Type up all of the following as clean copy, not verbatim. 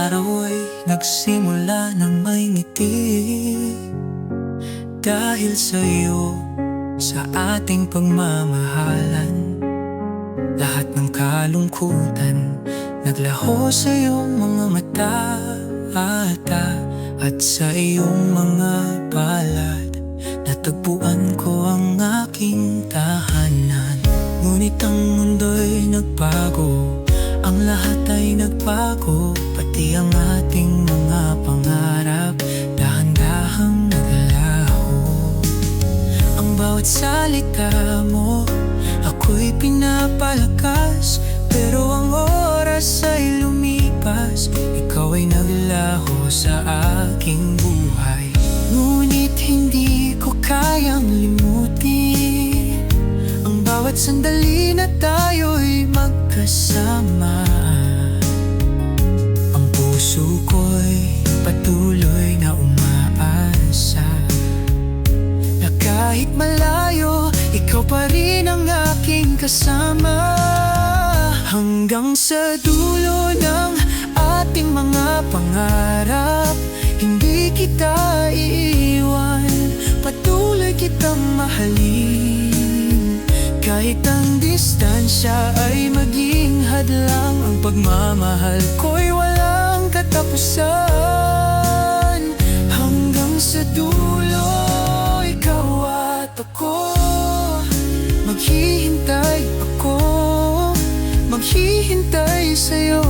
araw ay nagsimula ng may ngiti. Dahil sa'yo, sa ating pagmamahalan, lahat ng kalungkutan naglaho sa iyong mga mata. At sa iyong mga palad, natagpuan ko ang aking tahanan. Ngunit ang mundo'y nagbago, ang lahat ay nagbago, pati ang ating mga pangarap dahan-dahang naglaho. Ang bawat salita mo, ako'y pinapalakas, pero ang oras ay lumipas, ikaw ay naglaho sa aking buhay. Ngunit hindi ko kayang limutin ang bawat sandali na tayo'y magkasama. Ang puso ko'y patuloy na umaasa na kahit malayo, ikaw pa rin ang aking kasama. Hanggang sa dulo ng ating mga pangarap, hindi kita iiwan, patuloy kitang mahalin. Kahit ang distansya ay maging hadlang, ang pagmamahal ko'y walang katapusan. Hanggang sa dulo, ikaw at ako, maghihintay ako, maghihintay sa'yo.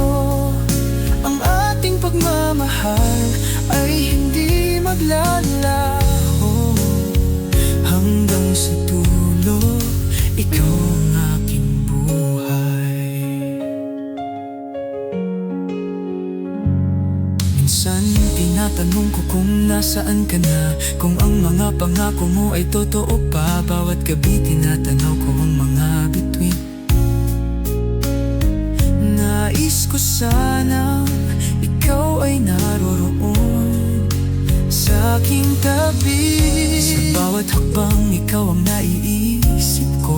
Ang ating pagmamahal ay hindi maglalaho. Hanggang sa dulo, ikaw ang aking buhay. Minsan tinatanong ko kung nasaan ka na, kung ang mga pangako mo ay totoo pa. Bawat gabi tinatanaw ko ang mga bituin. Nais ko sanang ikaw ay naroroon sa aking tabi. Sa bawat hakbang ikaw ang naiisip ko.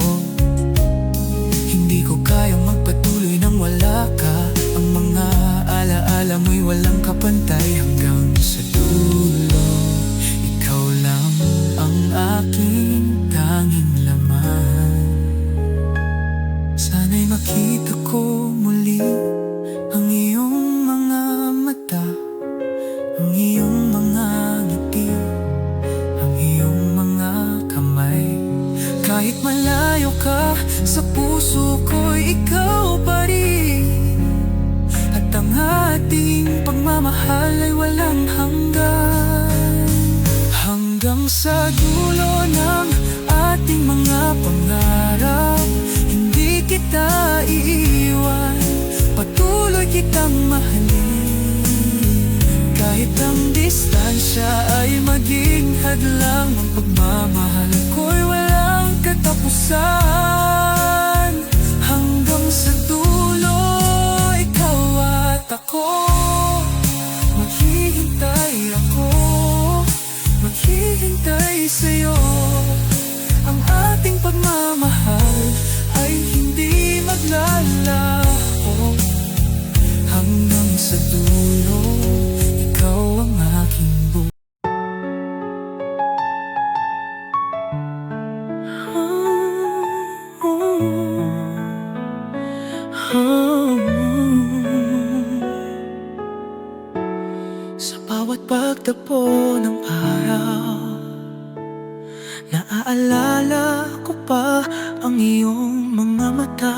Hindi ko kayang magpatuloy nang wala ka. Ang mga alaala mo'y walang kapantay. Hanggang sa dulo, ikaw lang ang aking tanging laman. Sana'y makita ko muli ang iyong mga mata, ang iyong mga ngiti, ang iyong mga kamay. Kahit malayo ka, sa puso ko'y ikaw pa rin. At ang ating pagmamahal ay walang hanggan. Hanggang sa dulo ng ating mga pangarap, hindi kita iiwan, patuloy kitang mahalin. Kahit ang distansya ay maging hadlang, ang pagmamahal ko'y walang katapusan. Hanggang sa dulo, ikaw at ako, maghihintay ako, maghihintay sa'yo. Ang ating pagmamahal ay hindi maglalaho. Hanggang sa dulo, ikaw ang aking buhay. Sa bawat pagtagpo ng araw, naaalala ko pa ang iyong mga mata.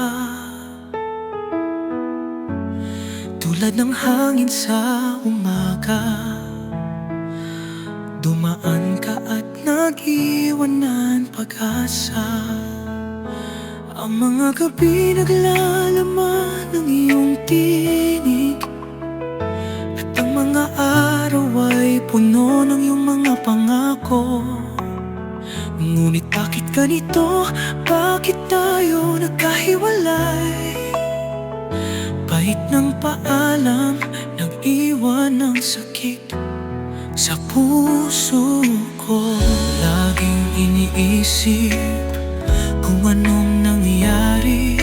Tulad ng hangin sa umaga, dumaan ka at nag-iwan ng pag-asa. Ang mga gabi naglalaman ng iyong tinig, at ang mga araw ay puno ng iyong mga pangako. Ngunit bakit ganito? Bakit tayo nagkahiwalay? Pahit ng paalam, nag-iwan ng sakit sa puso ko. Laging iniisip kung anong nangyari.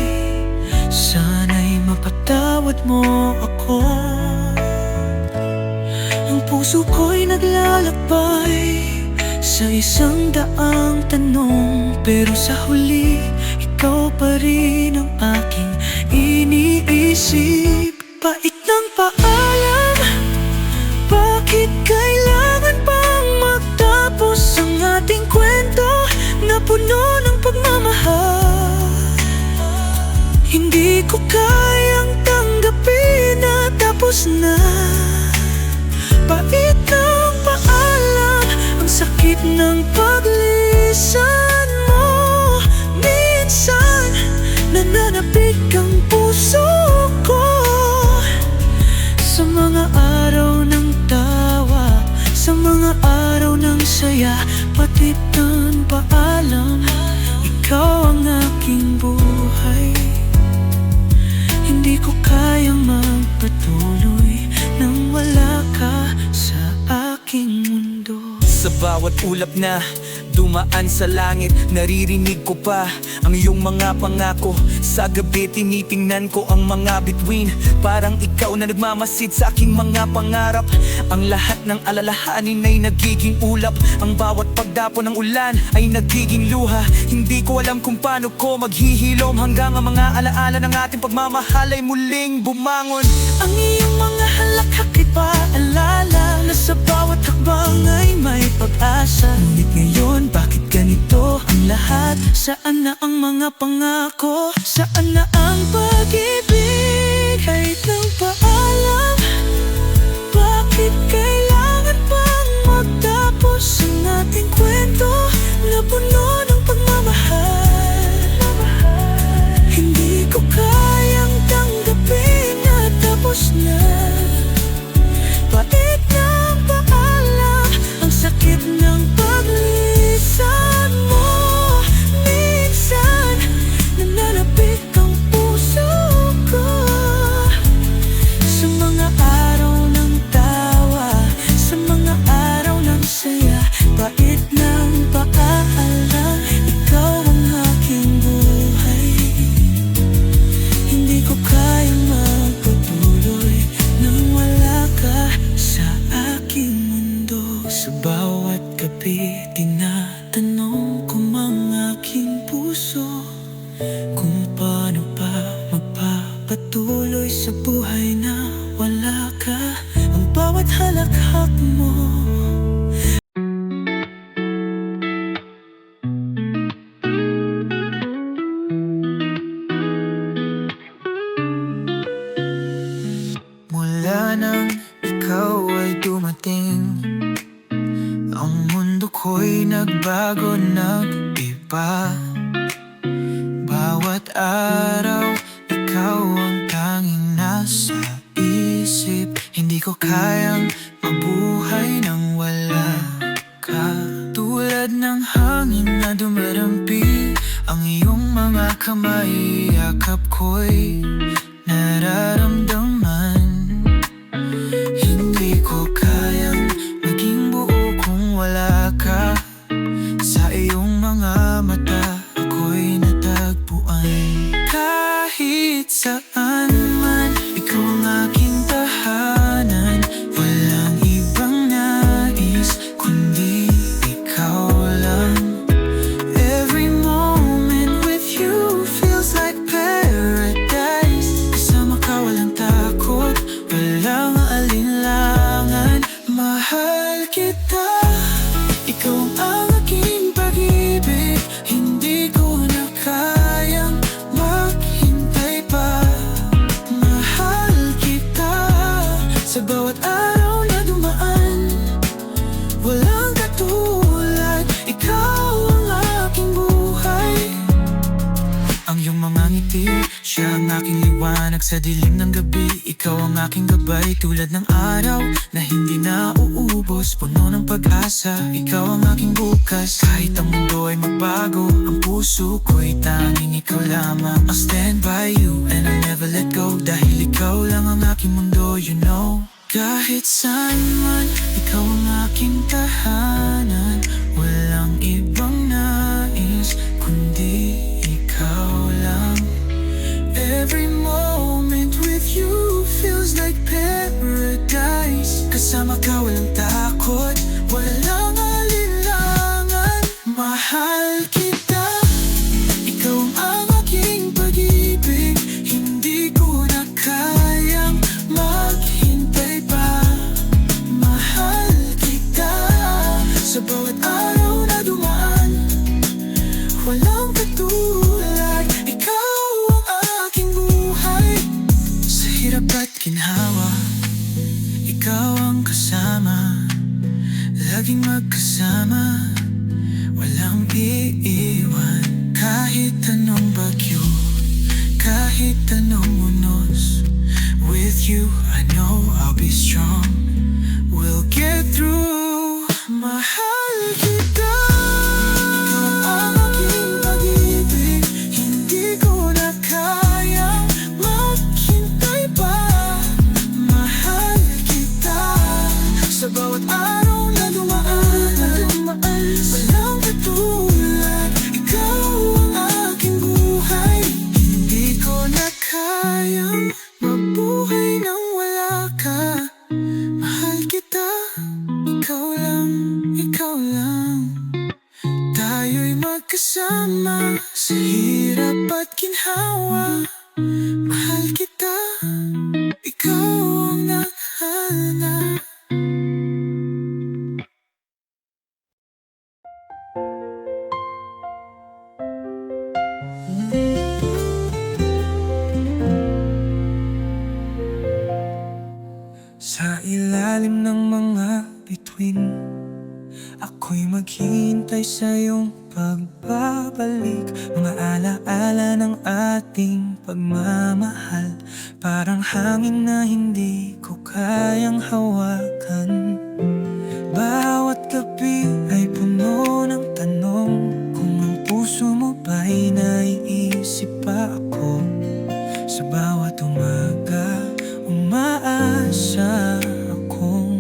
Sana'y mapatawad mo ako. puso ko'y naglalakbay sa 100 tanong, pero sa huli ikaw pa rin ang aking iniisip. Pait ng paalam, bakit kailangan pang magtapos ang ating kwento na puno ng pagmamahal? Hindi ko kayang tanggapin na tapos na. Pait ng paalam, ang sakit ng paglisan mo. Minsan, nananapik ang puso ko sa mga araw ng tawa, sa mga araw ng saya. Pait ng paalam, ikaw ang aking buhay. Hindi ko kayang magpatuloy nang wala ka sa aking mundo. Sa bawat ulap na dumaan sa langit, naririnig ko pa ang iyong mga pangako. Sa gabi tinitingnan ko ang mga bituin, parang ikaw na nagmamasid sa aking mga pangarap. Ang lahat ng alalahanin ay nagiging ulap, ang bawat pagdapo ng ulan ay nagiging luha. Hindi ko alam kung paano ko maghihilom hanggang ang mga alaala ng ating pagmamahal ay muling bumangon. Ang iyong mga halakhak ay paalala na sa bawat hakbang ay may pag-asa. Ngunit ngayon, bakit ganito ang lahat? Saan na ang mga pangako? Saan na ang pag-ibig? Kahit ng paalam, bakit kailangan pang magtapos ang ating kwento na puno ng pagmamahal? Hindi ko kayang tanggapin na tapos na. Pait ng paalam, ang sakit ng paglisan mo. Minsan, nananapik ang puso ko sa mga araw ng tawa, sa mga araw ng saya. Pait ng paalam, ikaw ang aking buhay. Hindi ko kayang magpatuloy nang wala ka sa aking mundo. Sa bawat gabi tinatanong ko ang aking puso kung paano pa magpapatuloy sa buhay na wala ka. Ang bawat halakhak mo mula nang ikaw ay dumating, ang mundo ko'y nagbago, nag-iba. Bawat araw, ikaw ang tanging nasa isip. Hindi ko kayang mabuhay nang wala ka. Tulad ng hangin na dumarampi, ang iyong mga kamay, yakap ko'y nararamdaman. Hindi ko kayang maging buo kung wala ka. Sa iyong mga mata ako'y natagpuan. Kahit saan man, ikaw ang aking tahanan. Walang ibang nais kundi ikaw lang. Every moment with you feels like paradise. Kasama ka walang takot, walang alinlangan. Mahal kita, ikaw ang aking pag-ibig. Hindi ko na kayang maghintay pa. Mahal kita, sa bawat araw na dumaan, walang katulad. Ikaw ang aking buhay. Ang iyong mga ngiti, siya ang aking liwanag sa dilim ng gabi. Ikaw ang aking gabay, tulad ng araw na hindi na uubos, puno ng pag-asa. Ikaw ang aking bukas, kahit ang mundo ay magbago. Ang puso ko'y tanging ikaw lamang. I'll stand by you and I'll never let go, dahil ikaw lang ang aking mundo, you know. Kahit saan man, ikaw ang aking tahanan. Walang ibang nais kundi ikaw lang. Every moment with you feels like paradise. Kasama ka walang laging magkasama, walang iiwan. Kahit anong bagyo, kahit anong unos, with you I know I'll be strong. We'll get through. Mahal kita, ikaw ang aking pag-ibig. Hindi ko na kayang maghintay pa. Mahal kita, sa bawat araw na dumaan, walang katulad. Ikaw ang aking buhay. Hindi ko na kayang mabuhay nang wala ka. Mahal kita, ikaw lang, ikaw lang. Tayo'y magkasama sa hirap at ginhawa. Mahal kita, ikaw ang naghahanap. Sa ilalim ng mga bituin, ako'y maghihintay sa iyong pagbabalik. Mga alaala ng ating pagmamahal, parang hangin na hindi ko kayang hawakan. Bawat gabi ay puno ng tanong, kung ang puso mo ba'y naiisip pa ako. Sa bawat umaga, umaasa akong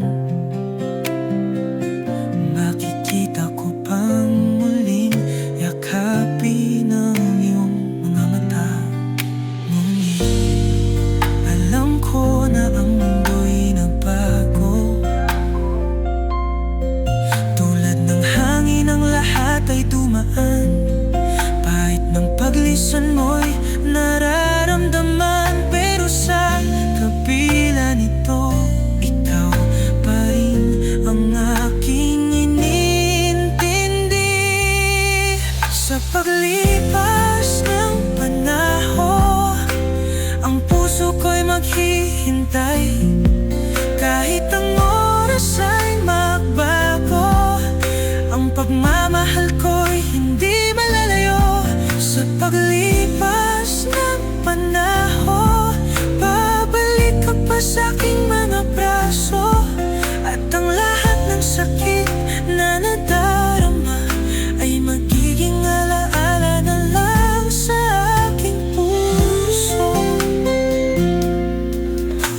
makikita ko pang muling yakapin ang iyong mga mata. Ngunit alam ko na ang mundo'y nagbago. Tulad ng hangin, ang lahat ay dumaan. Pahit ng paglisan mo'y nararamdaman. Pero sa kabila nito, ikaw pa rin ang aking iniintindi. Sa paglipas ng panahon, ang puso ko'y maghihintay. Kahit ang oras ay magbago, ang pagmamahal ko'y hindi malalayo. Sa paglipas ng panahon, babalik ka pa sa aking mga braso. At ang lahat ng sakit na nadarama ay magiging alaala na lang sa aking puso.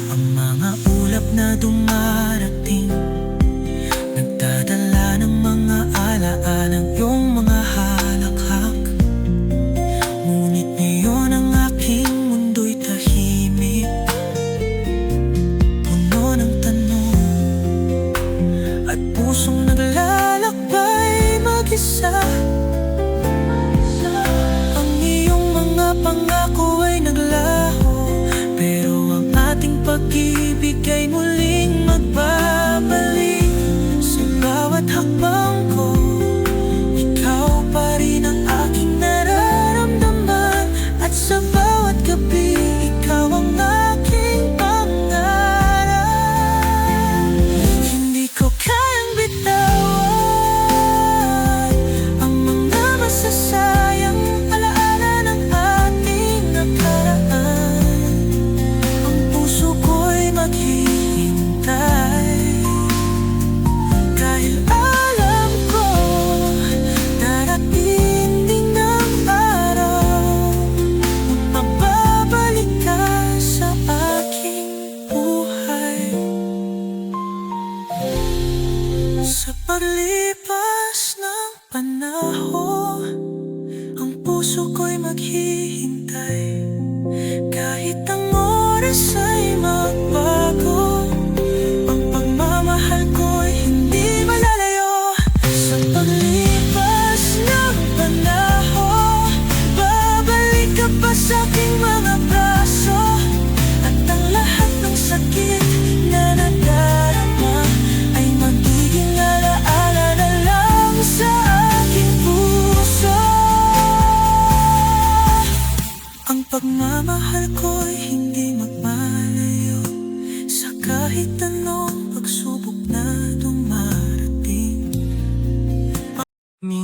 Ang mga ulap na dumarating, nagdadala ng mga alaalang iyong mga halakhak. Ngunit ngayon ang aking mundo'y tahimik, puno ng tanong at pusong naglalakbay mag-isa. Ang iyong mga pangako ay naglaho, pero ang ating pag-ibig ay muling magbabalik. Sa bawat hakbang ko, ikaw pa rin ang aking nararamdaman. At sa bawat gabi, ikaw ang aking pangarap. Hindi ko kayang bitawan ang mga masasayang alaala ng ating nakaraan. Ang puso ko'y maghihintay, dahil alam ko darating din ang araw na magbabalik ka sa aking buhay. Sa paglipas ng panahon, ang puso ko'y maghihintay. Kahit ang oras ay magbago, ang pagmamahal ko'y hindi malalayo. Sa paglipas ng panahon, babalik ka pa sa aking mga braso. At ang lahat ng sakit na nadarama ay magiging alaala na lang sa aking puso. Ang pagmamahal ko'y hindi magmalayo.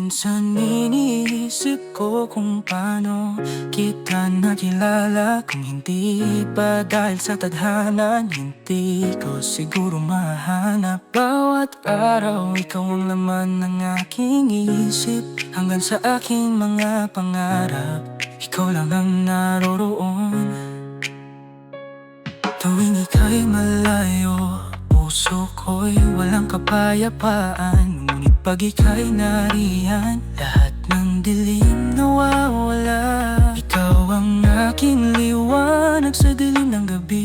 Minsan iniisip ko kung paano kita nakilala. Kung hindi ba dahil sa tadhana, hindi ko siguro mahanap. Bawat araw ikaw ang laman ng aking isip. Hanggang sa aking mga pangarap, ikaw lang ang naroroon. Tuwing ika'y malayo, puso ko'y walang kapayapaan. Ngunit pag ika'y nariyan, lahat ng dilim nawawala. Ikaw ang aking liwanag sa dilim ng gabi.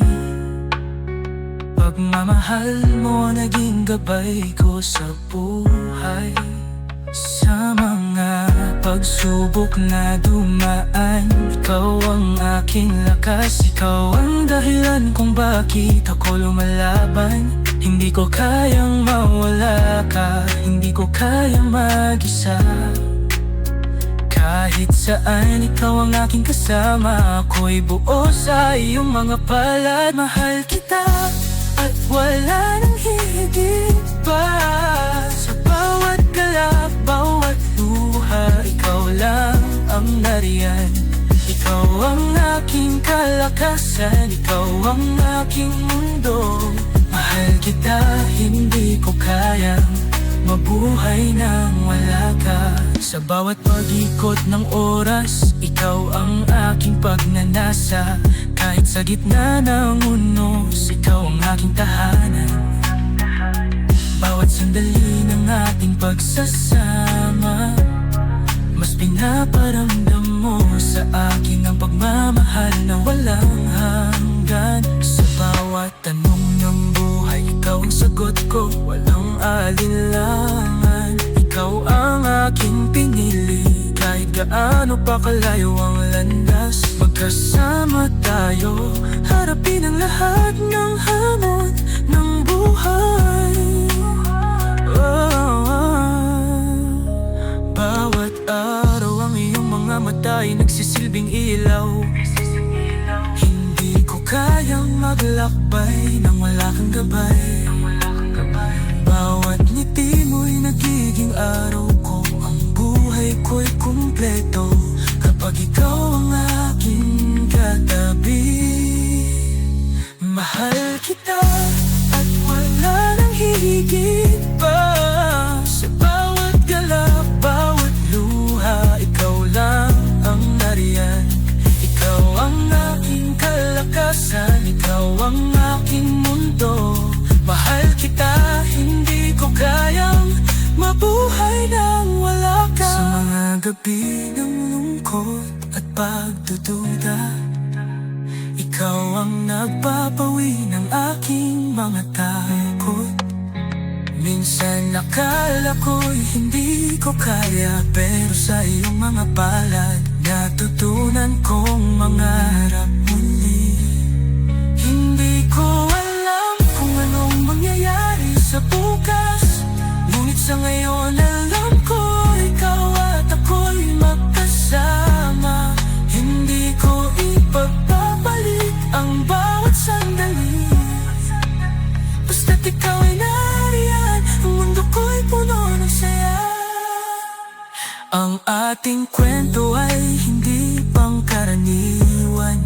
Pagmamahal mo naging gabay ko sa buhay. Sa mga pagsubok na dumaan, ikaw ang aking lakas. Ikaw ang dahilan kung bakit ako lumalaban. Hindi ko kayang mawala ka, hindi ko kayang mag-isa. Kahit saan ikaw ang aking kasama, ako'y buo sa iyong mga palad. Mahal kita at wala nang hihigit pa. Sa bawat galak, bawat luha, ikaw lang ang nariyan. Ikaw ang aking kalakasan, ikaw ang aking mundo. Mahal kita, hindi ko kayang mabuhay nang wala ka. Sa bawat pag-ikot ng oras, ikaw ang aking pagnanasa. Kahit sa gitna ng unos, ikaw ang aking tahanan. Bawat sandali ng ating pagsasama, mas pinaparamdam mo sa akin ang pagmamahal na walang hanggan. Sa bawat tanong ng buhay, ikaw ang sagot ko, walang alinlangan. Ikaw ang aking pinili, kahit gaano pa kalayo ang landas. Magkasama tayo, harapin ang lahat ng hamon ng buhay. Bawat araw ang iyong mga mata ay nagsisilbing ilaw. Hindi ko kayang maglakbay nang wala kang gabay. Bawat ngiti mo'y nagiging araw ko. Ang buhay ko'y kumpleto kapag ikaw ang aking katabi. Mahal kita at wala nang hihigit pa. Sa bawat galak, bawat luha, ikaw lang ang nariyan. Ikaw ang aking kalakasan, ikaw ang aking mundo. Mahal kita, hindi ko kayang mabuhay nang wala ka. Sa mga gabi ng lungkot at pagdududa, ikaw ang nagpapawi ng aking mga takot. Minsan akala ko'y hindi ko kaya, pero sa iyong mga palad, natutunan kong mangarap muli. Hindi ko alam kung anong mangyayari sa bukas, ngunit sa ngayon alam ko, ikaw at ako'y magkasama. Hindi ko ipagpapalit ang bawat sandali, basta't ikaw ay nariyan, ang mundo ko'y puno ng saya. Ang ating kwento ay hindi pangkaraniwan.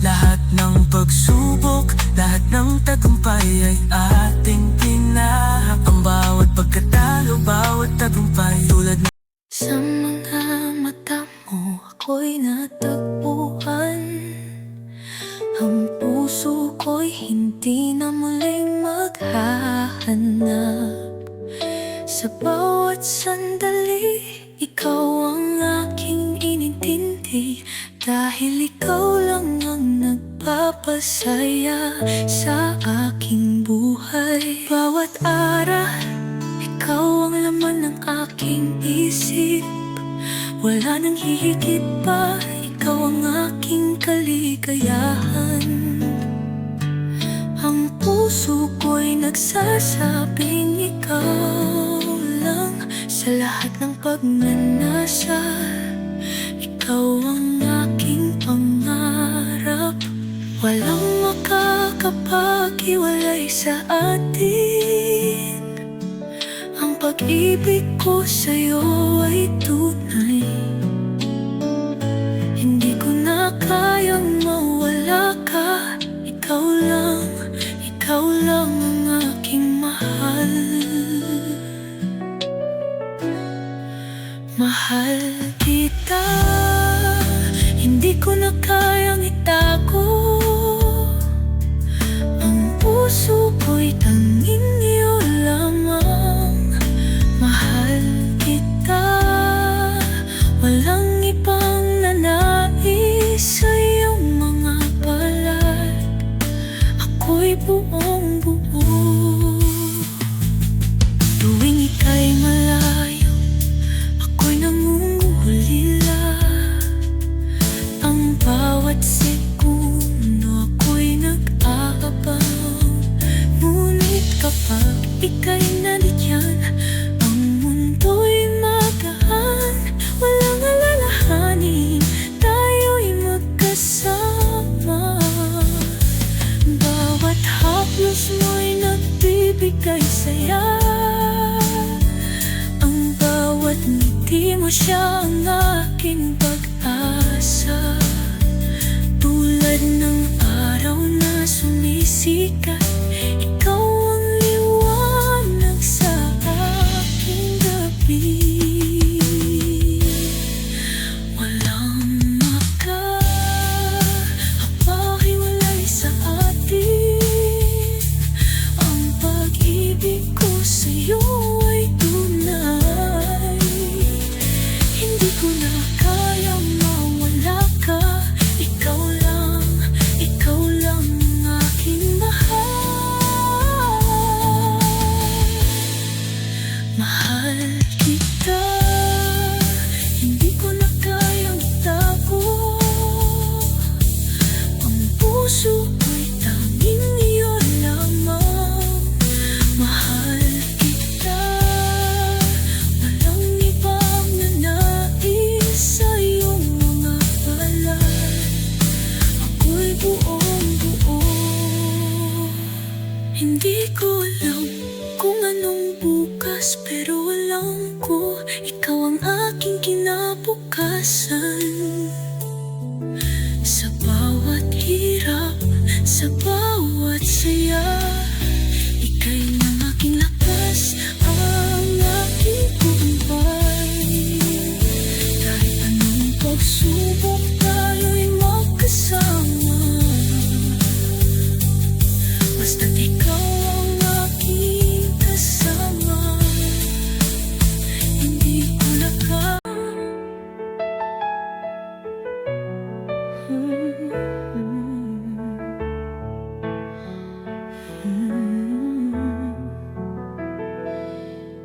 Lahat ng pagsubok, lahat ng tagumpay ay ating tinahak. Ang bawat pagkatalo, bawat tagumpay tulad ng Sa mga mata mo ako'y natagpuan. Ang puso ko'y hindi na muling maghahanap. Sa bawat sandali, ikaw ang aking inintindi. Dahil ikaw lang ang nagpapasaya sa aking buhay. Bawat araw, ikaw ang laman ng aking isip. Wala nang hihigit pa, ikaw ang aking kaligayahan. Ang puso ko'y nagsasabing ikaw lang sa lahat ng pagnanasa. Ikaw ang aking pangarap. Walang makakapag-iwalay sa atin. Ang pag-ibig ko sa'yo ay tunay. Hindi ko na kayang mawala ka. Ikaw lang ang aking mahal. Mahal kita, hindi ko na kayang itago. Ang puso ko'y tanging iyo lamang. Mahal kita, walang ibang nanais sa iyong mga palad. Ako'y buong buo. Tuwing ika'y malayo, ako'y nangungulila. Ang bawat segundo ako'y nag-aabang. Ngunit kapag ika'y nandiyan, ang mundo'y magaan. Walang alalahanin, tayo'y magkasama. Bawat haplos mo'y nagbibigay saya. Ang bawat ngiti mo siya ang aking pag-asa. Tulad ng araw na sumisikat, ikaw ang liwanag sa aking gabi. Walang makahiwalay sa atin. Ang pag-ibig ko sa'yo ay tunay. Hindi ko na kayang mawala ka. Ikaw lang ang aking mahal. Mahal kita, hindi ko na kayang itago. Ang puso ko'y tanging iyo lamang. Mahal kita, walang ibang nanais sa iyong mga palad. Ako'y buong buo. Hindi ko alam kung anong bukas, pero alam ko ikaw ang aking kinabukasan. Sa bawat hirap, sa bawat saya, ika'y ang aking lakas, ang aking kumpay. Kahit anong pagsubok, tayo'y magkasama. Basta't ikaw ang aking kasama. Hindi ko na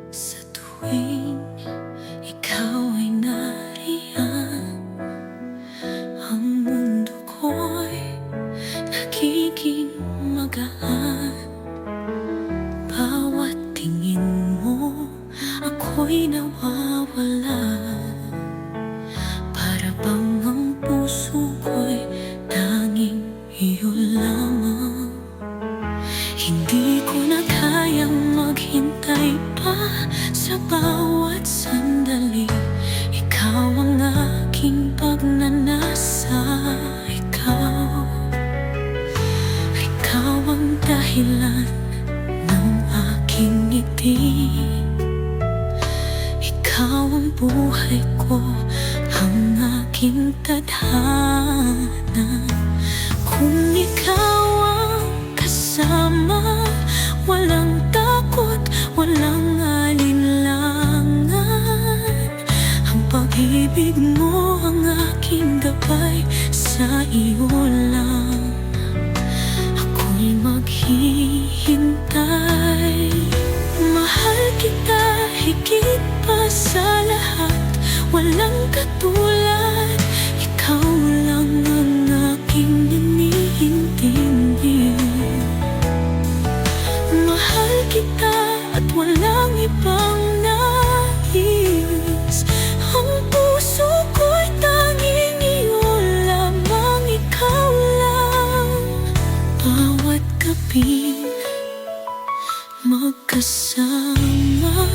Sa tuwing ikaw ay nariyan, ang mundo ko'y nagiging magaan. Bawat tingin mo, ako'y nawawala. Para bang ang puso ko'y tanging iyo lamang. Hindi ko na kayang maghintay pa. Sa bawat sandali, ikaw ang aking pagnanasa. Ikaw ang dahilan ng aking ngiti. Ikaw ang buhay ko, ang aking tadhana. Kung ikaw ang kasama, walang takot, walang alinlangan. Ang pag-ibig mo ang aking gabay, sa iyo lang ako'y maghihintay. Mahal kita higit pa sa lahat, walang katulad. Ikaw lang ang aking iniintindi. Mahal kita at walang ibang nais. Ang puso ko'y tanging iyo lamang. Ikaw lang. Bawat gabing magkasama,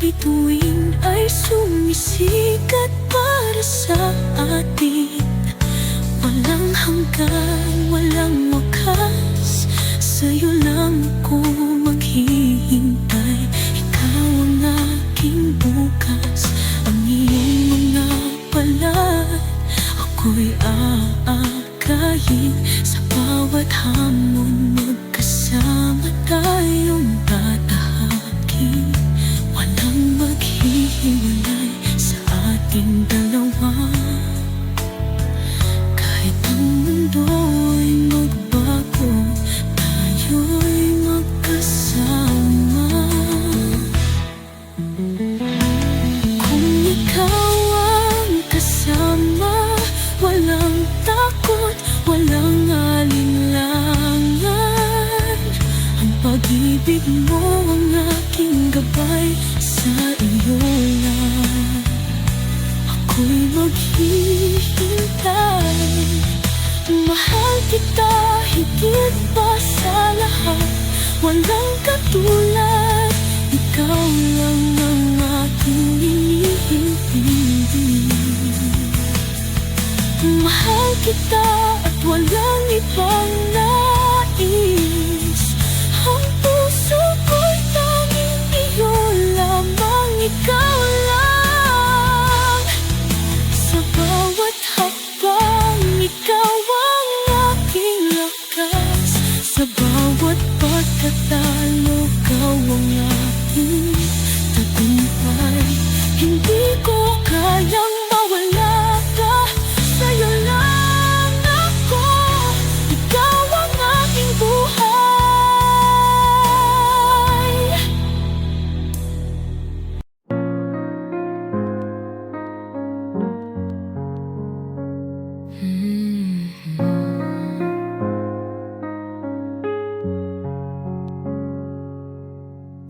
bituin ay sumisikat para sa atin. Walang hanggan, walang wakas, sa'yo lang ako maghihintay. Ikaw ang aking bukas, ang iyong mga palad. Ako'y aakayin sa bawat hamon. Magkasama tayong tatahakin. Walang maghihiwalay sa ating dalawa. Kahit ang mundo'y magbago, tayo'y magkasama. Kung ikaw ang kasama, walang takot, walang alinlangan. Ang pag-ibig mo ang aking gabay, sa iyo lang ako'y maghihintay. Mahal kita higit pa sa lahat, walang katulad. Ikaw lang ang aking iniintindi. Mahal kita at walang ibang nais. Ang puso ko'y tanging iyo lamang, ikaw lang. Sa bawat hakbang, ikaw ang aking lakas. Sa bawat pagkatalo, ikaw ang aking tagumpay. Hindi ko kayang mawala ka, sa'yo lang ako. Ikaw ang aking buhay.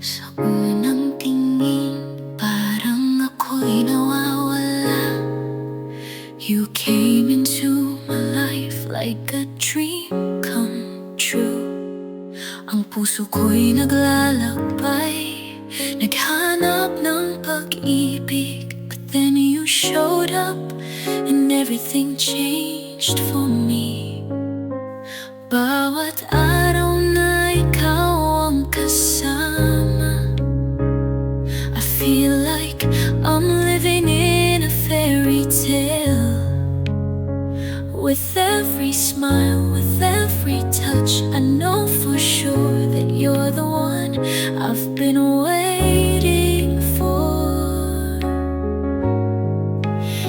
Sa unang tingin, parang ako'y nawawala. You came into my life like a dream come true. Ang puso ko'y naglalakbay, naghanap ng pag-ibig. But then you showed up and everything changed for me. Bawat araw na ikaw ang kasama, I feel like I'm living in a fairy tale. With every smile, with every touch, I know for sure that you're the one I've been waiting for.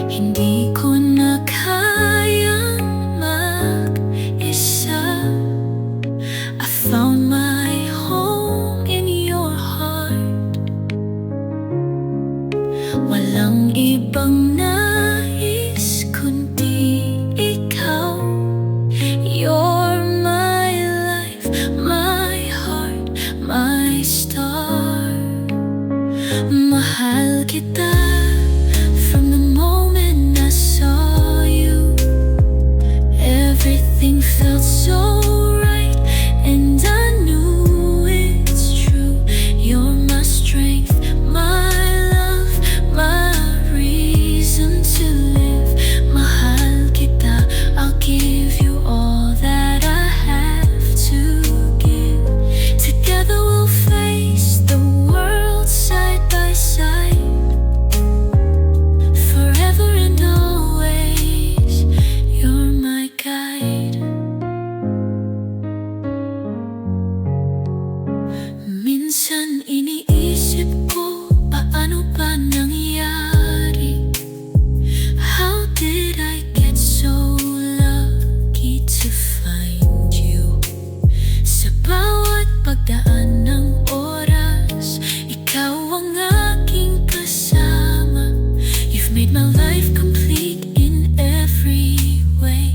Hindi ko na kayang mag-isa. I found my home in your heart. Walang ibang nais kundi ikaw. You're my life, my heart, my star. Mahal kita from the moment I saw you. Everything felt so right, and I knew it's true. You're my strength, my love, my reason to live. Mahal kita, I'll give you all that I have to give. Together we'll face the world side by side. Forever and always, you're my guide. Minsan iniisip ko, paano ba nangyari? How did I get so lucky to find you? Sa bawat pagdaan ng oras, ikaw ang aking kasama. You've made my life complete in every way.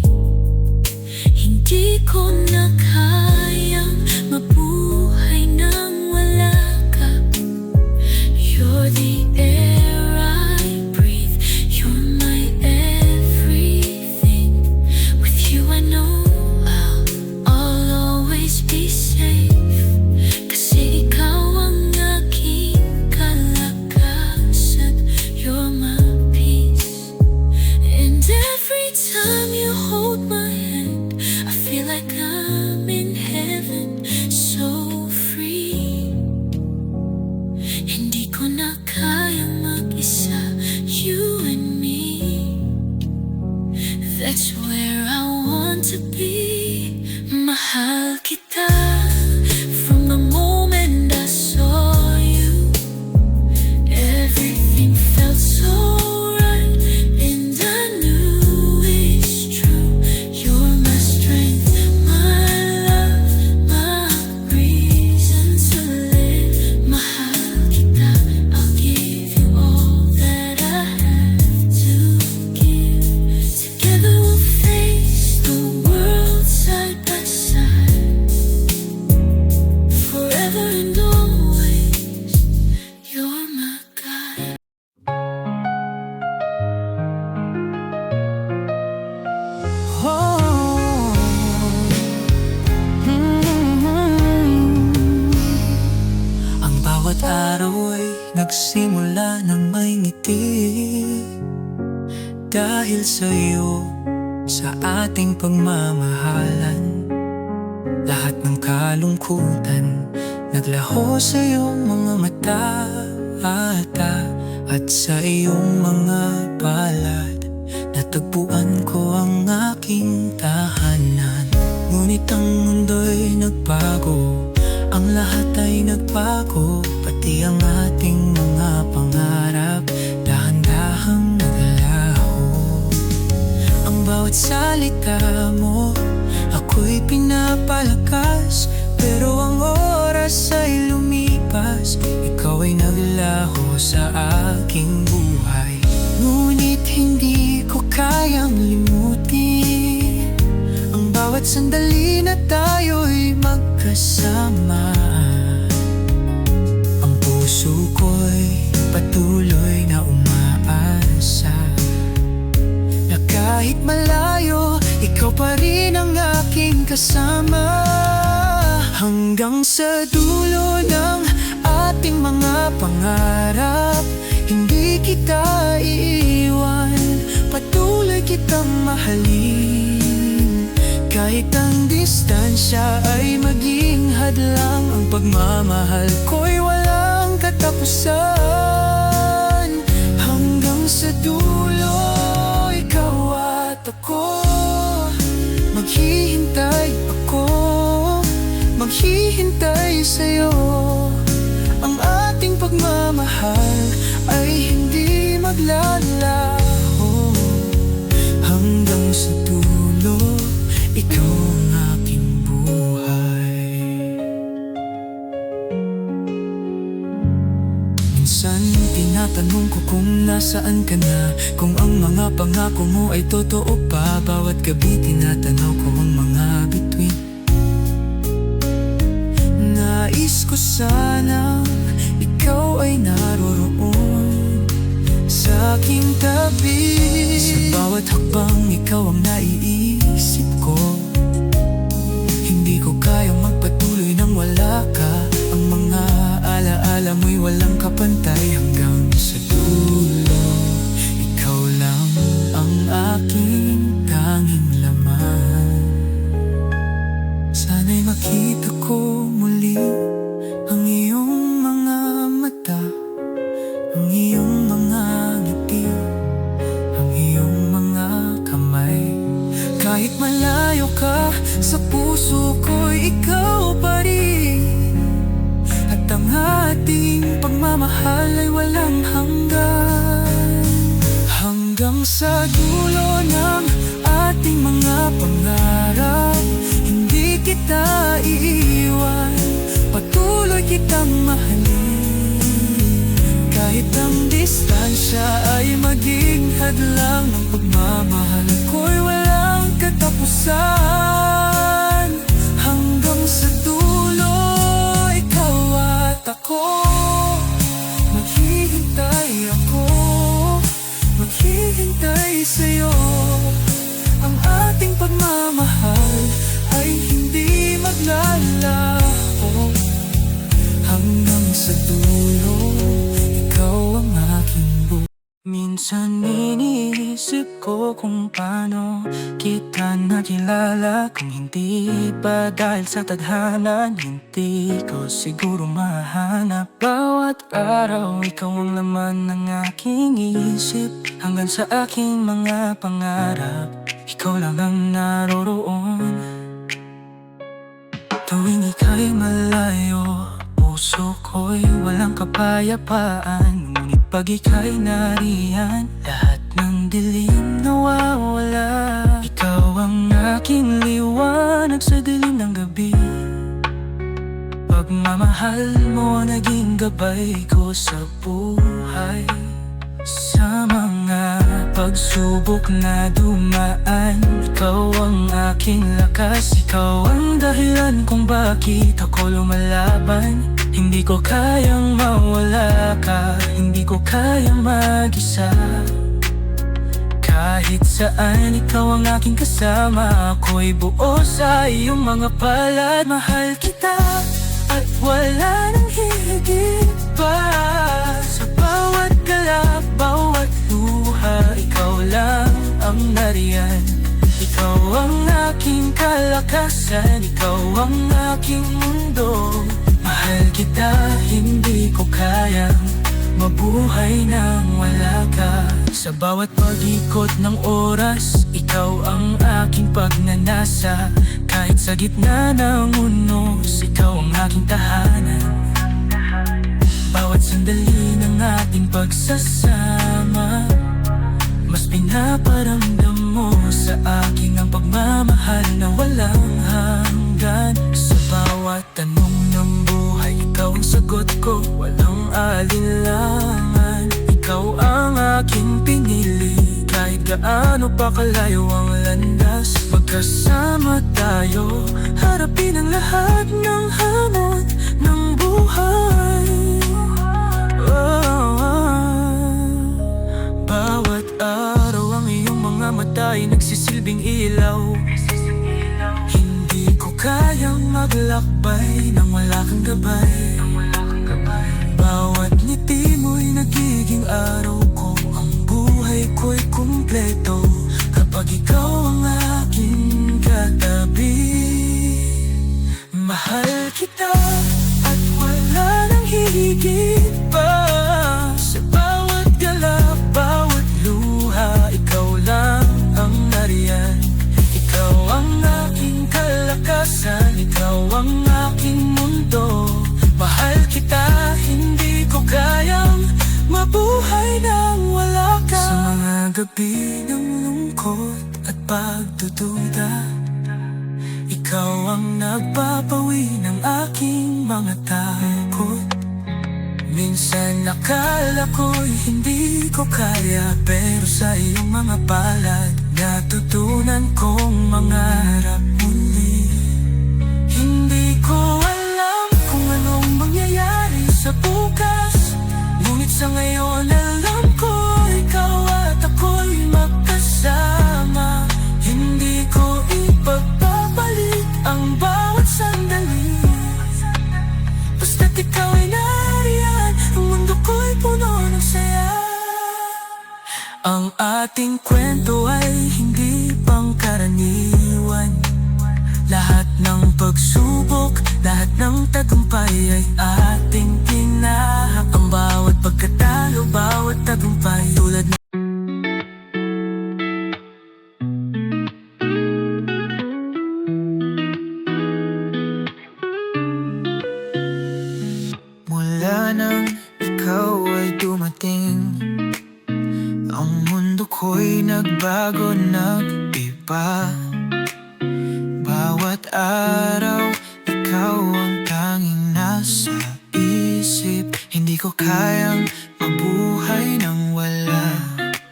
Hindi ko na kayang mabuhay nang wala ka. Bawat araw ay nagsimula ng may ngiti dahil sa'yo, sa ating pagmamahalan. Lahat ng kalungkutan naglaho sa iyong mga mata at sa iyong mga palad natagpuan ko ang aking tahanan. Ngunit ang mundo'y nagbago, ang lahat ay nagbago, pati ang ating mga pangarap dahan-dahang naglaho. Ang bawat salita mo ako'y pinapalakas, pero ang oras ay lumipas, ikaw ay naglaho sa aking buhay. Ngunit hindi ko kayang limutin ang bawat sandali na tayo'y magkasama. Ang puso ko'y patuloy na umaasa na kahit malayo, ikaw pa rin ang aking kasama. Hanggang sa dulo ng ating mga pangarap, hindi kita iiwan, patuloy kitang mahalin. Kahit ang distansya ay maging hadlang, ang pagmamahal ko'y walang katapusan. Hanggang sa dulo, ikaw at ako, maghihintay ako, maghihintay sa'yo. Ang ating pagmamahal ay hindi maglalaho. Hanggang sa dulo, ikaw ang aking buhay. Minsan tinatanong ko kung nasaan ka na, kung ang mga pangako mo ay totoo pa. Bawat gabi tinatanaw ko ang mga bituin. Nais ko sana ikaw ay naroroon sa aking tabi. Sa bawat hakbang ikaw ang naiisip ko. Hindi ko kayang magpatuloy nang wala ka. Ang mga alaala mo'y walang kapantay. Hanggang sa dulo, ikaw lang ang aking tanging laman. Sana'y makita ko muli ang iyong mga mata, ang iyong mga ngiti, ang iyong mga kamay. Kahit malayo ka, sa puso ko'y ikaw pa rin. At ang ating pagmamahal ay walang hanggan. Hanggang sa dulo ng ating mga pangarap, hindi kita iiwan, patuloy kitang mahalin. Kahit ang distansya ay maging hadlang, ang pagmamahal ko'y walang katapusan. Hanggang sa dulo, ikaw at ako, maghihintay ako, maghihintay sa'yo. Ang ating pagmamahal ay hindi maglalaho. Hanggang sa dulo, ikaw ang aking buhay. Minsan iniisip ko kung paano kita nakilala, kung hindi pa dahil sa tadhana, hindi ko siguro mahanap. Bawat araw, ikaw ang laman ng aking isip. Hanggang sa aking mga pangarap, ikaw lang ang naroroon. Tuwing ika'y malayo, puso ko'y walang kapayapaan. Ngunit pag ika'y nariyan, lahat ng dilim nawawala. Ikaw ang aking liwanag sa dilim ng gabi. Pagmamahal mo naging gabay ko sa buhay. Sa mga pagsubok na dumaan, ikaw ang aking lakas. Ikaw ang dahilan kung bakit ako lumalaban. Hindi ko kayang mawala ka, hindi ko kayang mag-isa. Kahit saan ikaw ang aking kasama, ako'y buo sa iyong mga palad. Mahal kita at wala nang hihigit. kalakasan, ikaw ang aking mundo. Mahal kita, hindi ko kayang mabuhay nang wala ka. Sa bawat pag-ikot ng oras, ikaw ang aking pagnanasa. Kahit sa gitna ng unos, ikaw ang aking tahanan. Bawat sandali ng ating pagsasama, mas pinaparamdam mo sa akin ang pagmamahal na walang hanggan. Sa bawat tanong ng buhay, ikaw ang sagot ko, walang alinlangan. Ikaw ang aking pinili, kahit gaano pa kalayo ang landas. Magkasama tayo, harapin ang lahat ng hamon ng buhay. Bawat araw ang iyong mga mata ay nagsisilbing ilaw. Hindi ko kayang maglakbay nang wala kang gabay. Bawat ngiti mo'y nagiging araw ko, ang buhay ko'y kumpleto kapag ikaw ang aking katabi. Mahal kita at wala nang hihigit pa. Sa bawat galaw, bawat luha, ikaw lang ang nariyan. Ikaw ang aking kalakasan, ikaw ang aking mundo. Mahal kita, hindi ko kayang mabuhay nang wala ka. Sa mga gabi ng lungkot at pagdududa, ikaw ang nagpapawi ng aking mga takot. Minsan akala ko'y hindi ko kaya, pero sa iyong mga palad, natutunan kong mangarap muli. Hindi ko alam kung anong mangyayari sa bukas, ngunit sa ngayon alam ko, ikaw at ako'y magkasama. Hindi ko ipagpapalit ang bawat sandali, basta't ikaw ay nariyan, ang mundo ko'y puno ng saya. Ang ating kwento ay hindi pangkaraniwan. Lahat ng pagsubok, lahat ng tagumpay ay ating tinahak. Ang bawat pagkatalo, bawat tagumpay tulad ng mula nang ikaw ay dumating, ang mundo ko'y nagbago, nag-iba. Bawat araw, ikaw ang tanging nasa isip. Hindi ko kayang mabuhay nang wala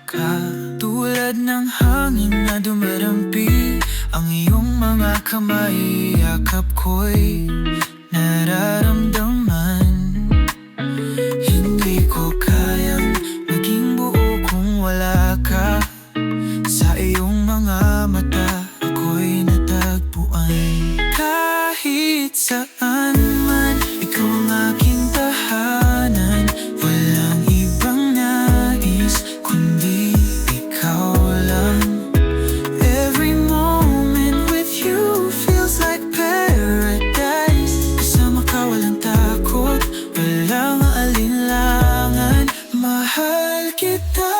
ka. Tulad ng hangin na dumarampi, ang iyong mga kamay, yakap ko'y nararamdaman. Hindi ko kayang maging buo kung wala ka. Sa iyong mga mata, ako'y natagpuan. Kahit saan man, ikaw ang aking tahanan. Walang ibang nais, kundi ikaw lang. Every moment with you feels like paradise. Kasama ka, walang takot, walang alinlangan. Mahal kita,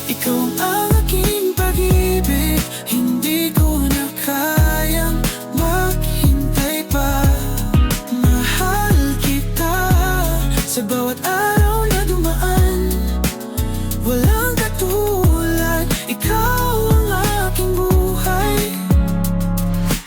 ikaw ang aking pag-ibig. Hindi ko na kayang maghintay pa. Mahal kita, sa bawat araw na dumaan, walang katulad, ikaw ang aking buhay.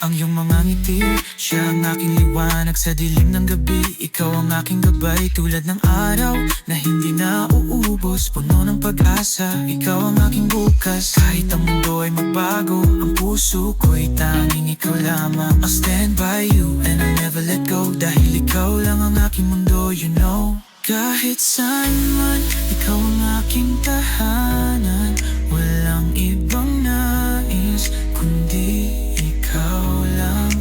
Ang iyong mga ngiti, siya ang aking liwanag sa dilim ng gabi. Ikaw ang aking gabay, tulad ng araw na hindi na uubos, puno ng pag-asa. Ikaw ang aking bukas, kahit ang mundo ay magbago, ang puso ko'y tanging ikaw lamang. I'll stand by you and I'll never let go, dahil ikaw lang ang aking mundo, you know. Kahit saan man, ikaw ang aking tahanan. Walang ibang nais, kundi ikaw lang.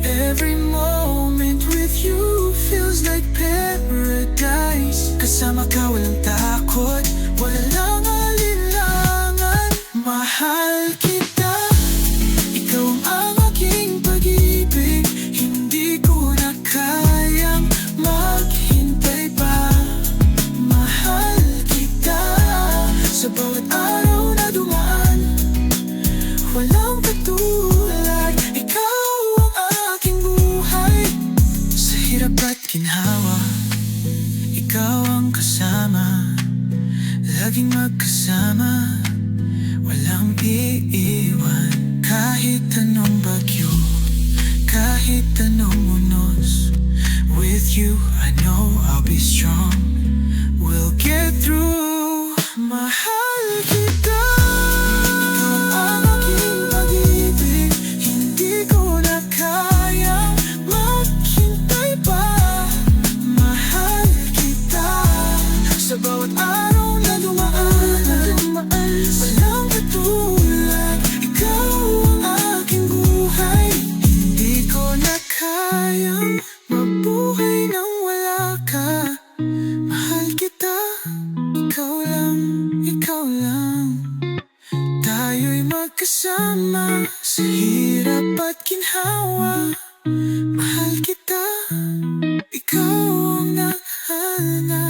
Every moment with you feels like paradise. Kasama ka, walang takot, walang alinlangan. Mahal kita, ikaw ang aking laging magkasama, walang iiwan. Kahit anong bagyo, kahit anong unos, with you I know I'll be strong. We'll get through. Mahal kita, ikaw ang aking pag-ibig. Hindi ko na kayang maghintay pa. Mahal kita, sa bawat araw na dumaan, walang katulad. Ikaw ang aking buhay. Hindi ko na kayang mabuhay nang wala ka. Mahal kita, ikaw lang, ikaw lang. Tayo'y magkasama sa hirap at ginhawa. Mahal kita, ikaw ang naghana.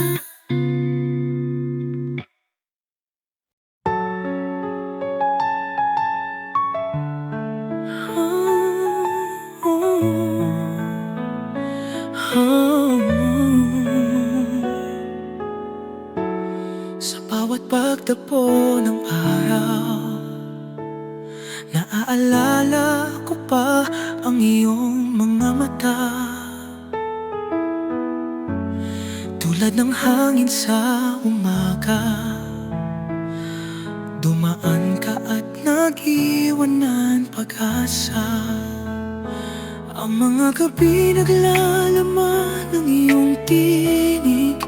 Sa bawat pagtagpo ng araw, naaalala ko pa ang iyong mga mata. Tulad ng hangin sa umaga, dumaan ka at nag-iwan ng pag-asa. Ang mga gabi naglalaman ng iyong tinig,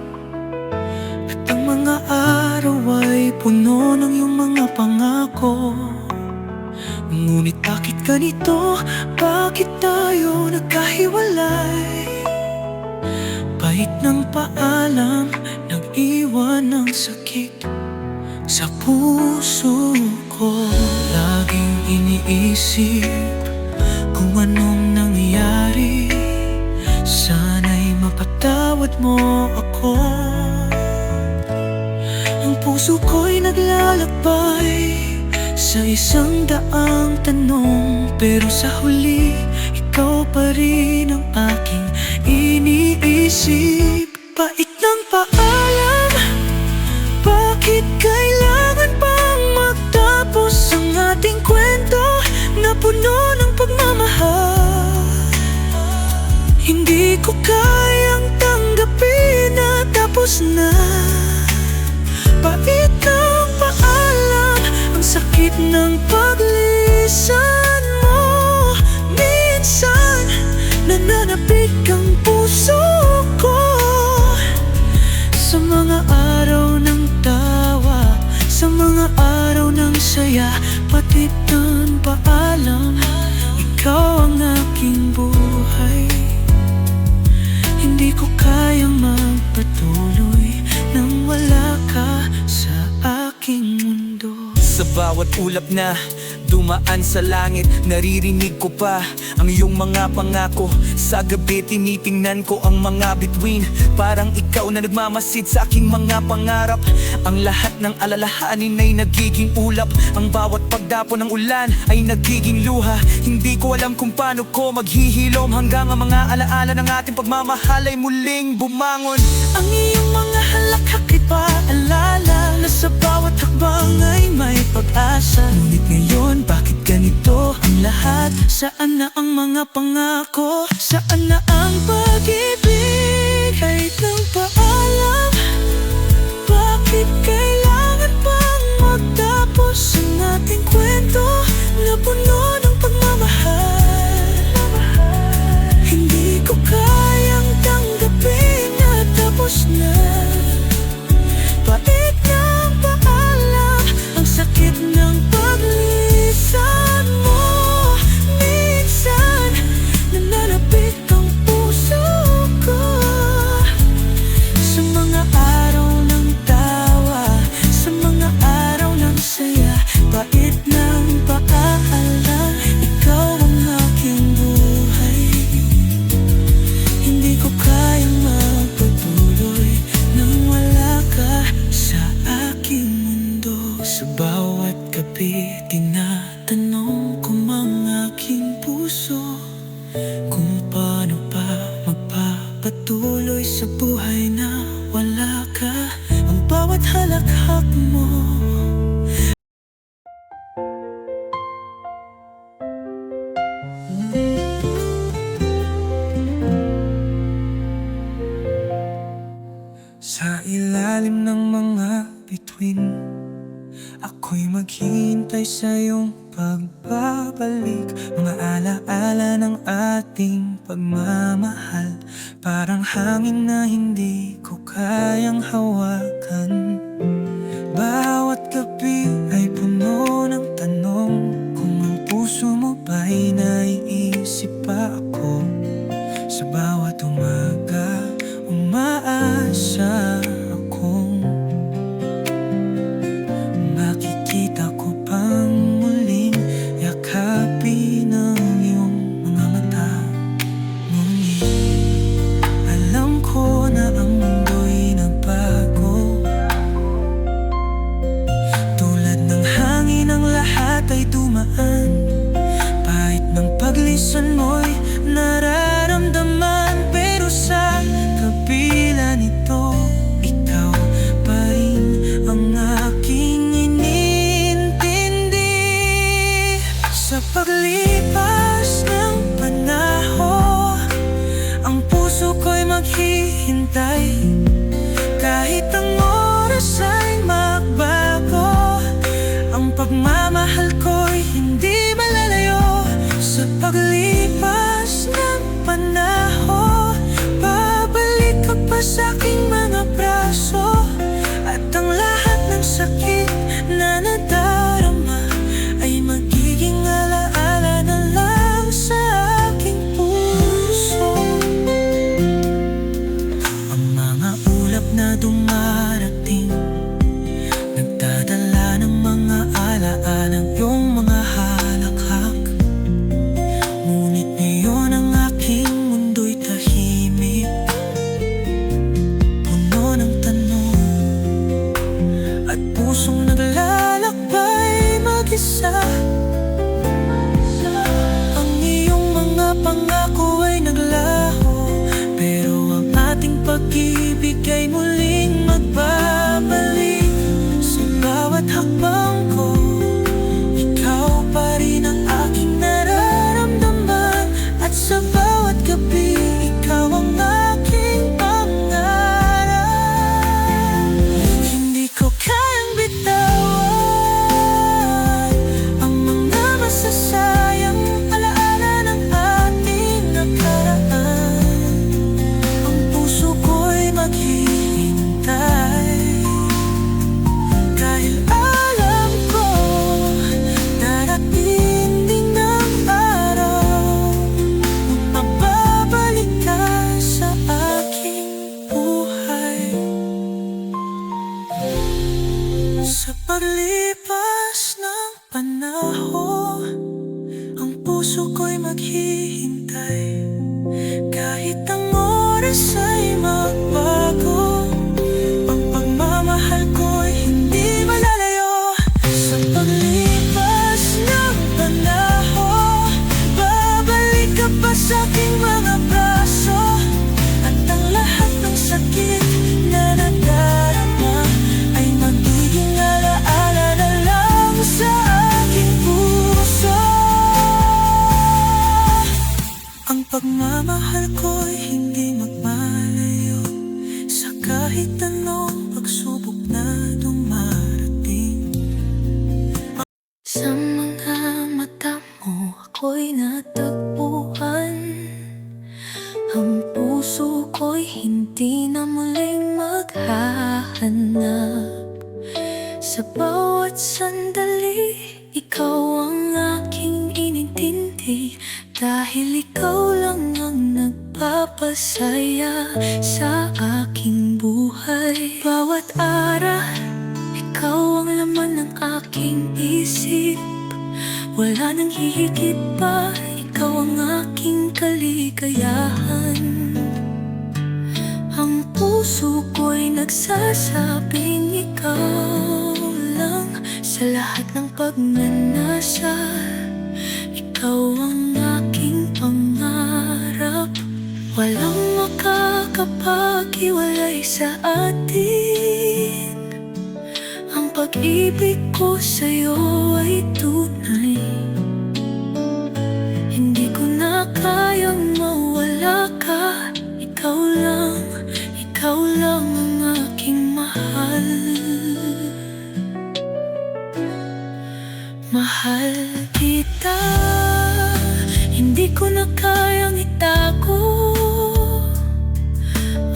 at ang mga araw ay puno ng iyong mga pangako. Ngunit bakit ganito? Bakit tayo nagkahiwalay? Bait ng paalam, nag-iwan ng sakit sa puso ko. Laging iniisip kung anong nangyari. Sana'y mapatawad mo ako. Ang puso ko'y naglalakbay sa 100 tanong, pero sa huli, ikaw pa rin ang aking iniisip. Bait ng paalam, bakit kailangan pang magtapos ang ating kwento na puno ng pagmamahal? Hindi ko kayang tanggapin na tapos na. Bait ng paalam, ang sakit ng paglisan mo. Minsan, nananapik ang puso ko sa mga araw ng tawa, sa mga araw ng saya. Bait ng paalam, ikaw ang aking buhay. Hindi ko kayang magpatuloy nang wala ka sa aking mundo. Sa bawat ulap na dumaan sa langit, naririnig ko pa ang iyong mga pangako. Sa gabi tinitingnan ko ang mga bituin, parang ikaw na nagmamasid sa aking mga pangarap. Ang lahat ng alalahanin ay nagiging ulap, ang bawat pagdapo ng ulan ay nagiging luha. Hindi ko alam kung paano ko maghihilom hanggang ang mga alaala ng ating pagmamahal ay muling bumangon. Ang iyong mga halakhak paalala na sa bawat hakbang ay may pag-asa. Ngunit ngayon, bakit ganito ang lahat? Saan na ang mga pangako? Saan na ang pag-ibig? Kahit ng paalam, bakit kailangan pang magtapos ang ating kwento na puno ng pagmamahal? Hindi ko kayang tanggapin na tapos na. Bait ng paalam, ang sakit ng paglisan mo. Minsan, nananapik ang puso ko Sa ilalim ng mga bituin, ako'y maghihintay sa iyong pagbabalik. Mga alaala ng ating pagmamahal, parang hangin na hindi ko kayang hawakan. Bawat gabi ay puno ng tanong, kung ang puso mo ba'y naiisip pa ako. Sa bawat umaga, umaasa akong makikita ko pang muling yakapin ang iyong mga mata. Ngunit alam ko na ang mundo'y nagbago. Tulad ng hangin, ang lahat ay dumaan. Kahit ng paglisan mo'y nararamdaman. Pero sa kabila nito, ikaw pa rin ang aking iniintindi. Sa paglipas ng panahon, ang puso ko'y maghihintay. Kahit ang oras ay magbago, ang pagmamahal ko'y hindi malalayo. Sa paglipas ng panahon, babalik ka pa sa aking mga braso. At ang lahat ng sakit na nadarama ay magiging alaala na lang sa aking puso. Ang mga ulap na dumarating, nagdadala ng mga alaalang iyong mga halakhak. Ngunit ngayon ang aking mundo'y tahimik, puno ng tanong at pusong naglalakbay mag-isa. Ang iyong mga pangako ay naglaho, pero ang ating pag-ibig ay muling magbabalik. Sa bawat hakbang ko, ikaw pa rin ang aking nararamdaman. At sa bawat gabi, ikaw ang aking pangarap. Hindi ko kayang bitawan ang mga masasayang alaala ng ating nakaraan. Ang puso ko'y maghihintay, dahil alam ko darating din ang araw, magbabalik ka sa aking buhay. Sa paglipas ng panahon, ang puso ko'y maghihintay. Kahit ang oras ay magbago, ang pagmamahal ko'y hindi malalayo. Sa paglipas ng panahon, babalik ka pa sa aking mga braso. At ang lahat ng sakit na nadarama ay magiging alaala na lang sa aking puso. Ang pagmamahal ko'y hindi magmalayo, sa kahit anong pagsubok na dumarating. Sa mga mata mo ako'y natagpuan, ang puso ko'y hindi na muling maghahanap. Sa bawat sandali, ikaw ang aking inintindi, dahil ikaw lang ang nagpapasaya sa aking buhay. Bawat araw, ikaw ang laman ng aking isip. Wala nang hihigit pa, ikaw ang aking kaligayahan. Ang puso ko'y nagsasabing ikaw lang sa lahat ng pagnanasal. Ikaw ang aking pangarap, walang makakapaghiwalay sa atin. Ang pag-ibig ko sa'yo ay tunay, hindi ko na kayang mawala ka. Ikaw lang ang mahal. Mahal kita, hindi ko na kayang itago.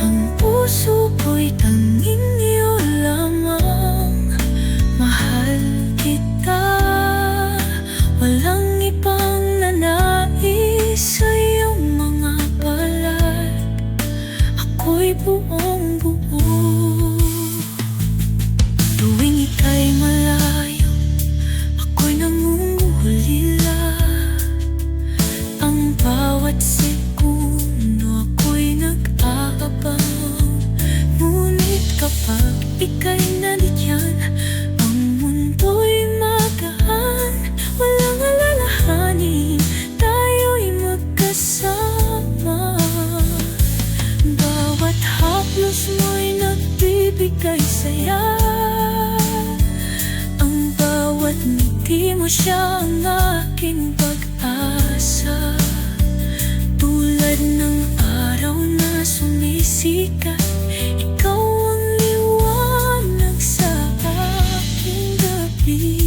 Ang puso ko'y tanging iyo lamang. Mahal kita, walang ibang nanais sa iyong mga palad. Ako'y buong buo. Tuwing ika'y malayo, ako'y nangungulila. Ang bawat segundo ako'y nag-aabang. Ngunit kapag ika'y nandiyan, ang mundo'y magaan. Walang alalahanin, tayo'y magkasama. Bawat haplos mo'y nagbibigay saya. Ang bawat ngiti mo siya ang aking pag-asa. Tulad ng araw na sumisikat, ikaw ang liwanag sa aking gabi.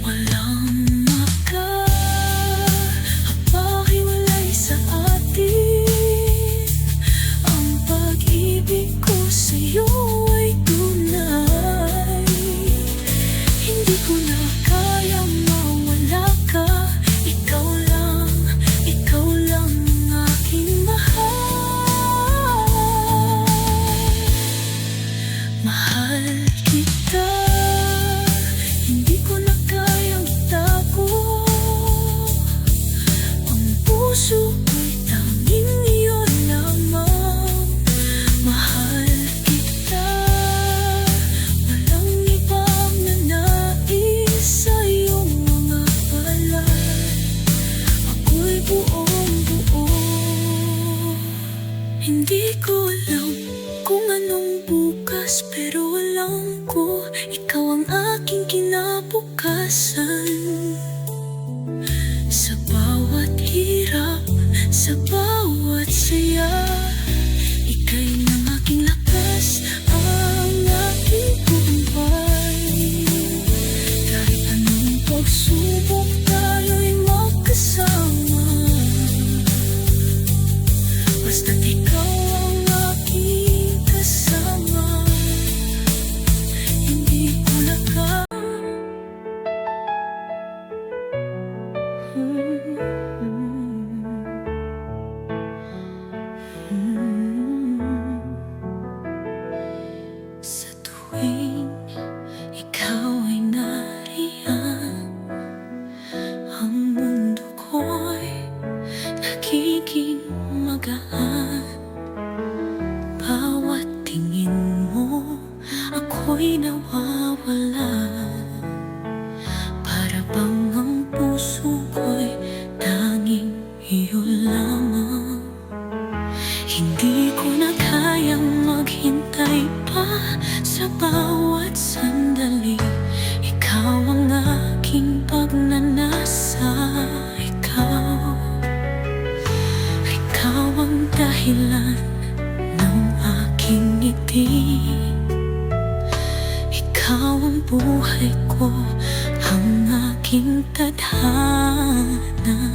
Walang makapahiwalay sa atin. Ang pag-ibig ko sa'yo ay tunay. Hindi ko na kayang mawala ka. Ikaw lang ang aking mahal. Mahal kita, hindi ko na kayang itago. Ang puso ko'y tanging iyo lamang. Mahal kita, walang ibang nanais sa iyong mga palad. Ako'y buong buo. Hindi ko alam kung anong bukas, pero alam ko ikaw ang aking kinabukasan. Sa bawat hirap, sa bawat saya, ika'y ng aking lakas, ang aking buhay. Kahit anong pagsubok, tayo'y magkasama. Basta't ikaw ang aking kasama. Hindi ko na Sa tuwing ikaw ay nariyan, ang mundo ko'y nagiging magaan. Bawat tingin mo, ako'y nawawala. Para bang ang puso ko'y tanging iyo lamang. Hindi ko na kayang maghintay pa. Sa bawat sandali, ikaw ang aking pagnanasa. Ikaw ang dahilan ng aking ngiti. Ikaw ang buhay ko, ang aking tadhana.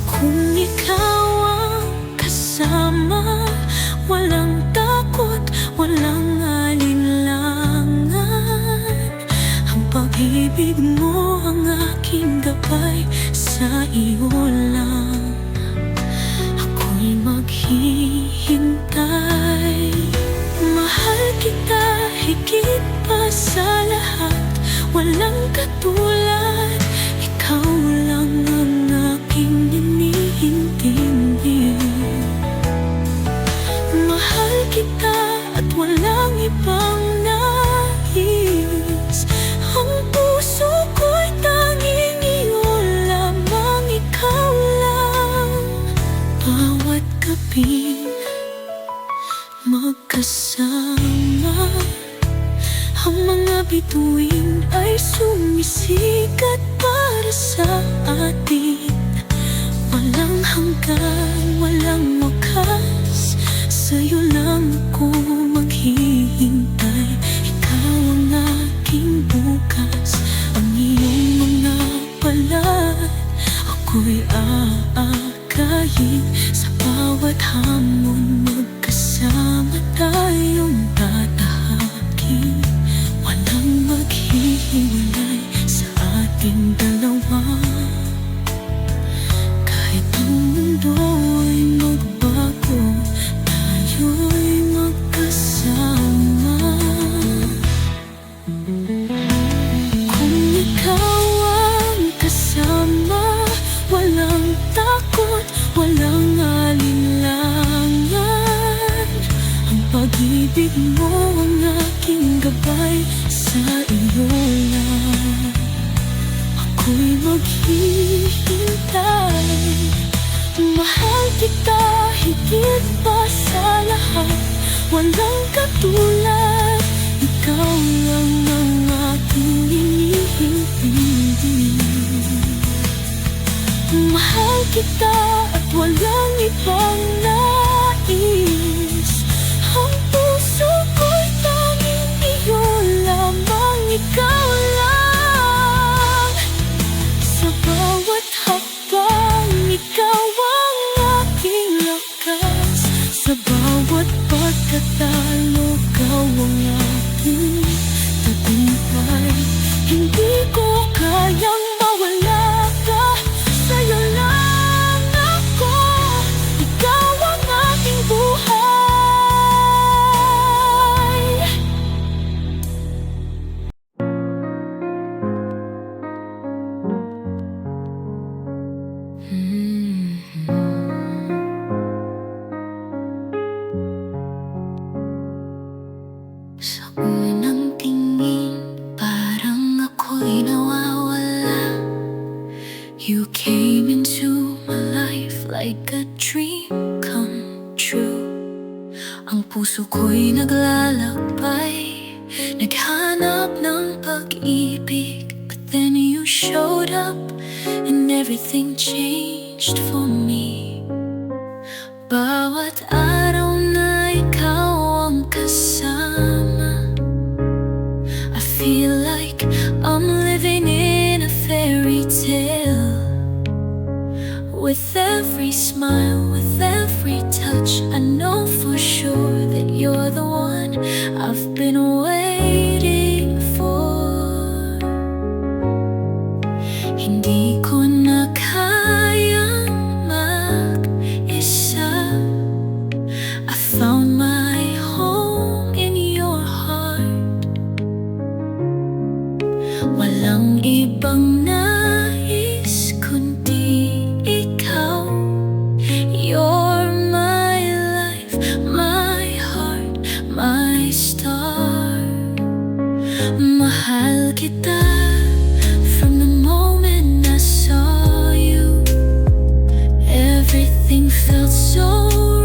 Kung ikaw ang kasama, walang takot, walang alinlangan. Ang pag-ibig mo ang aking gabay, sa iyo lang ako'y maghihintay. Mahal kita higit pa sa lahat, walang katulad. Ikaw lang ang aking iniintindi. Mahal kita at walang ibang nais. Ang puso ko'y tanging iyo lamang. Ikaw lang. Bawat gabi magkasama, ang mga bituin ay sumisikat para sa atin. Walang hanggan, walang wakas, sa'yo lang ako maghihintay. Ikaw ang aking bukas, ang iyong mga palad. Ako'y aakayin sa bawat hamon. Magkasama tayong tatahakin, walang maghihiwalay sa ating dalawa. Kahit ang mundo'y magbago, tayo'y magkasama. Kung ikaw ang kasama, walang takot, walang alinlangan. Ang pag-ibig mo ang aking gabay, sa iyo lang ako'y maghihintay. Mahal kita higit pa sa lahat, walang katulad. Ikaw lang ang aking iniintindi. Mahal kita at walang ibang nais. Ang puso ko'y tanging iyo lamang, ikaw lang. Sa bawat hakbang, ikaw ang aking lakas. Sa bawat pagkatalo, ikaw ang aking tagumpay. Hindi ko kayang mawala ka, sa'yo lang ako. Ikaw ang aking buhay. Sa unang tingin, parang ako'y nawawala. You came into my life like a dream come true. Ang puso ko'y naglalakbay, naghanap ng pag-ibig. But then you showed up and everything changed for me. Bawat araw na ikaw ang kasama, I feel like I'm living in a fairy tale. With every smile, with every touch, I know for sure that you're the one I've been waiting for. Hindi ko na kayang mag-isa. I found my home in your heart. Walang ibang nais kundi ikaw. You're my life, my heart, my star. Mahal kita from the moment I saw you. Everything felt so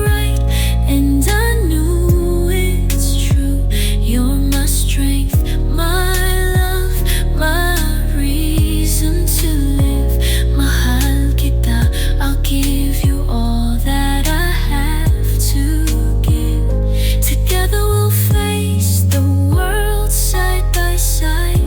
right, and I knew it's true. You're my strength, my love, my reason to live. Mahal kita, I'll give you all that I have to give. Together we'll face the world side by side.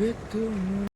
Ito